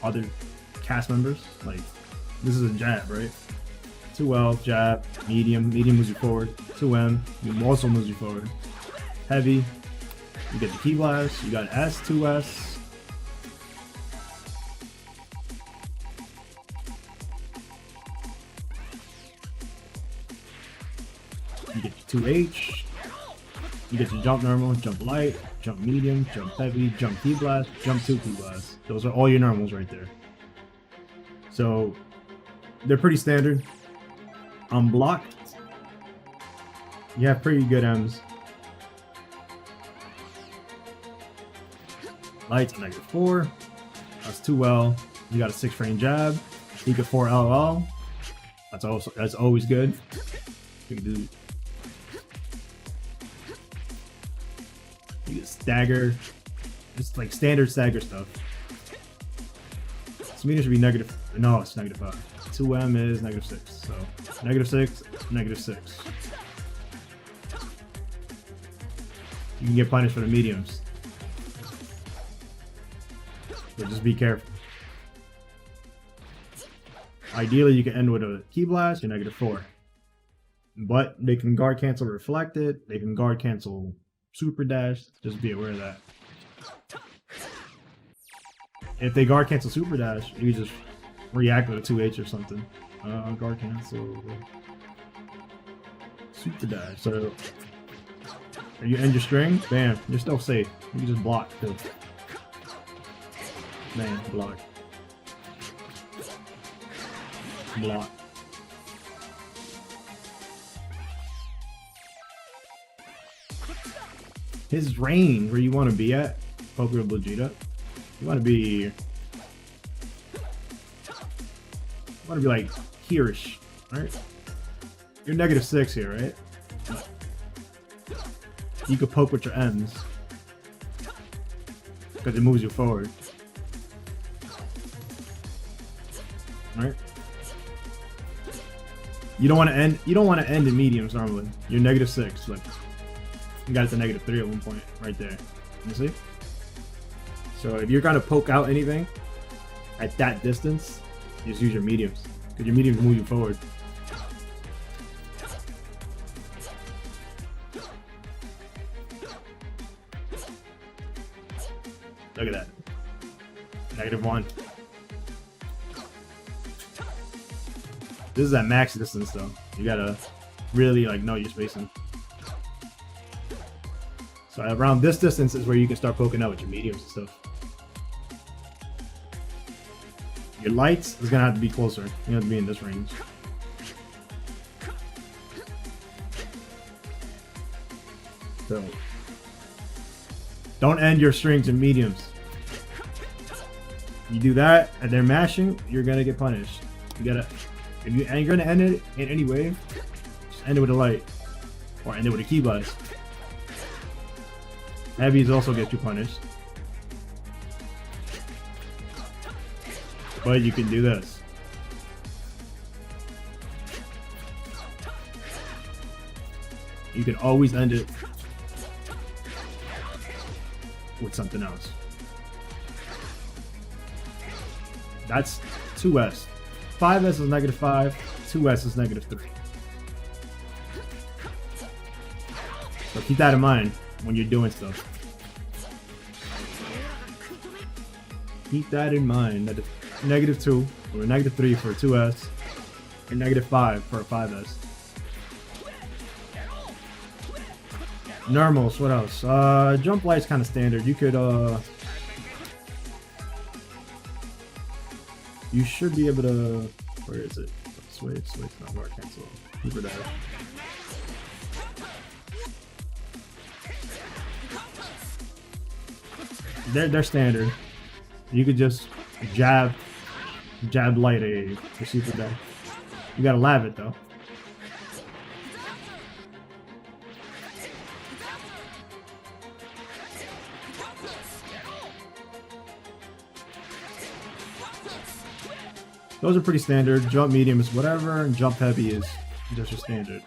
other cast members. Like, this is a jab, right? 2L, jab, medium moves you forward. 2M, also moves you forward. Heavy, you get the key blast, you got S, 2S. You get your 2H, you get your jump normal, jump light, jump medium, jump heavy, jump key blast, jump 2 key blast. Those are all your normals right there. So they're pretty standard. Unblocked, you have pretty good M's. Lights -4. That's 2L. You got a 6 frame jab. You get 4 LL. That's always good. You can do. You get stagger. Just like standard stagger stuff. Speed should be negative. No, it's -5. 2M is -6. So -6, -6. You can get punished for the mediums. But just be careful. Ideally, you can end with a key blast, you're -4. But they can guard cancel reflected, they can guard cancel super dash. Just be aware of that. If they guard cancel super dash, you just react with a 2H or something. Guard cancel super dash. So you end your string, bam, you're still safe. You can just block too. Man, block. Block. His range, where you want to be at, poker with Bluegeta, you want to be like here-ish, right? You're -6 here, right? You could poke with your M's because it moves you forward. Right? You don't want to end. You don't want to end in mediums normally. You're -6. Like you got it to -3 at one point, right there. You see? So if you're gonna poke out anything at that distance, just use your mediums because your mediums move you forward. Look at that. -1. This is at max distance though. You gotta really like know your spacing. So around this distance is where you can start poking out with your mediums and stuff. Your lights is gonna have to be closer. You have to be in this range. So don't end your strings in mediums. You do that and they're mashing, you're gonna get punished. You gotta. If you're gonna end it in any way, just end it with a light. Or end it with a key blast. Heavies also get you punished. But you can do this. You can always end it with something else. That's 2S. 5S is -5, 2S is -3. So keep that in mind when you're doing stuff. Keep that in mind that it's -2 or -3 for a 2S and -5 for a 5S. Normals, what else? Jump light's kind of standard. You could you should be able to. Where is it? Switch, not guard cancel. Super dash. They're standard. You could just jab light a super dash. You gotta lab it though. Those are pretty standard. Jump medium is whatever, and jump heavy is just your standard.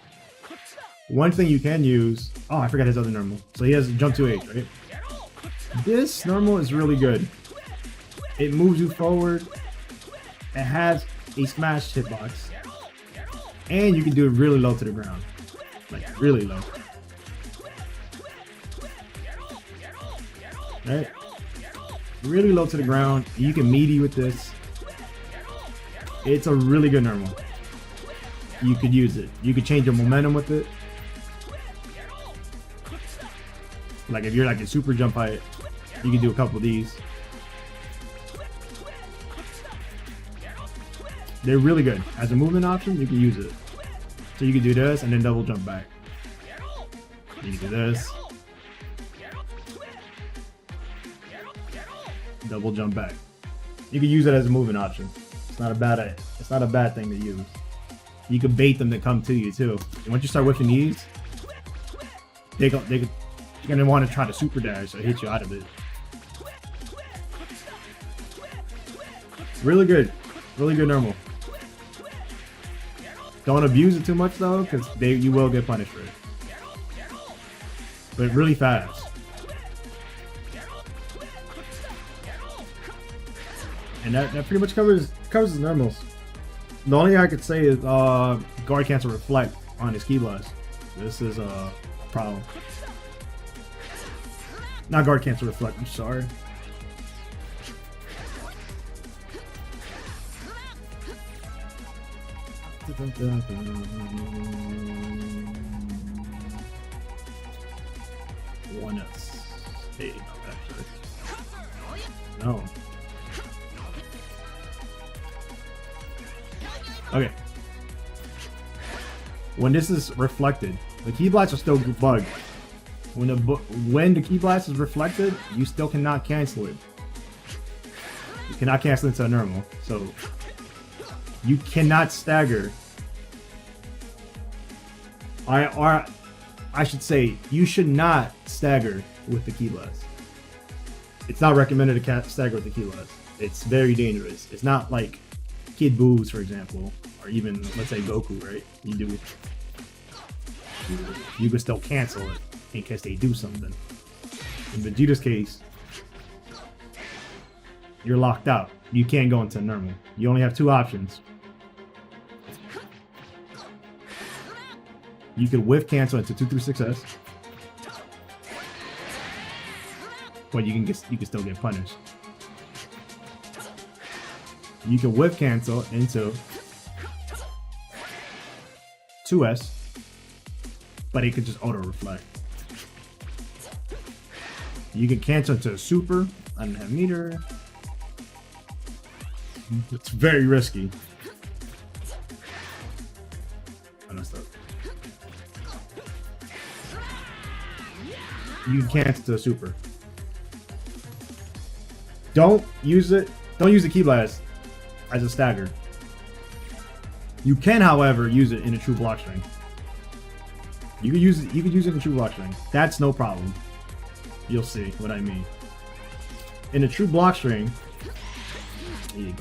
One thing you can use... Oh, I forgot his other normal. So he has jump 2H, right? This normal is really good. It moves you forward. It has a smash hitbox. And you can do it really low to the ground. Like, really low. Right? Really low to the ground. You can meaty with this. It's a really good normal. You could use it. You could change your momentum with it. Like if you're like a super jump height, you can do a couple of these. They're really good. As a movement option, you can use it. So you can do this and then double jump back. You can do this. Double jump back. You can use it as a movement option. It's not a bad thing to use. You can bait them to come to you too. And once you start whiffing these, you're gonna want to try to super dash or hit you out of it. Really good normal. Don't abuse it too much though, because you will get punished for it. But really fast. And that pretty much covers the normals. The only thing I could say is guard cancel reflect on his key blast. This is a problem. Not guard cancel reflect, I'm sorry. One S. Hey, not that. No. Okay. When this is reflected, the key blasts are still bugged. When the key blast is reflected, you still cannot cancel it. You cannot cancel it to a normal. So you cannot stagger. I should say you should not stagger with the key blast. It's not recommended to stagger with the key blast. It's very dangerous. It's not like Kid Boos, for example, or even let's say Goku, right? You can still cancel it in case they do something. In Vegeta's case, you're locked out. You can't go into normal. You only have two options. You could whiff cancel into 2-6S, but you can still get punished. You can whiff cancel into 2S, but it could just auto reflect. You can cancel into a super. I don't have meter. It's very risky. I messed up. You can cancel to a super. Don't use it. Don't use the key blast as a stagger. You can, however, use it in a true block string. You could use it. You could use it in a true block string. That's no problem. You'll see what I mean. In a true block string, you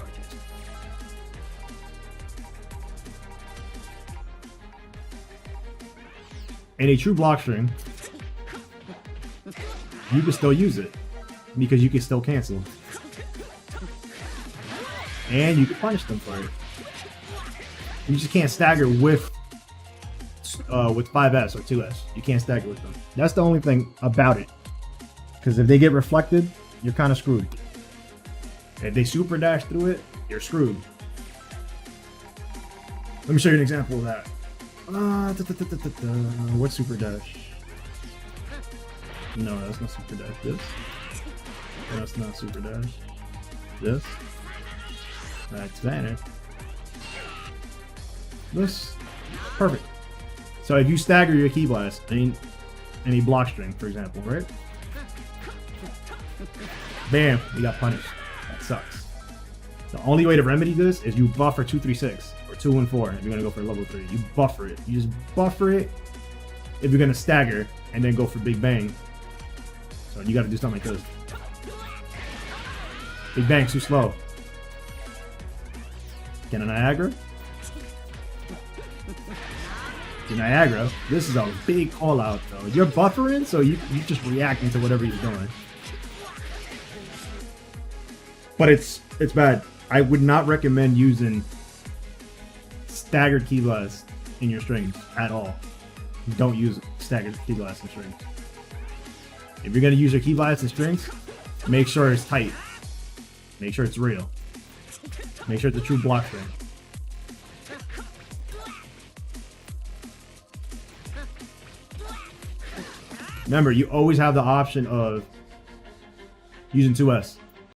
can still use it because you can still cancel, and you can punish them for it. You just can't stagger with 5S or 2S. You can't stagger with them. That's the only thing about it. Because if they get reflected, you're kind of screwed. If they super dash through it, you're screwed. Let me show you an example of that. What's super dash? No, that's not super dash. This? No, that's not super dash. This? That's Vanic. This? Perfect. So if you stagger your key blast, any block string, for example, right? Bam, you got punished. That sucks. The only way to remedy this is you buffer 2-3-6 or 2-1-4 if you're gonna go for level 3. You buffer it. You just buffer it if you're gonna stagger and then go for Big Bang. So you gotta do something like this. Big Bang's too slow. Get a Niagara? The Niagara, this is a big call out though. You're buffering, so you just reacting to whatever you're doing. But it's bad. I would not recommend using staggered key blast in your strings at all. Don't use staggered key blast in strings. If you're gonna use your key blast in strings, make sure it's tight. Make sure it's real. Make sure it's a true block string. Remember, you always have the option of using 2S.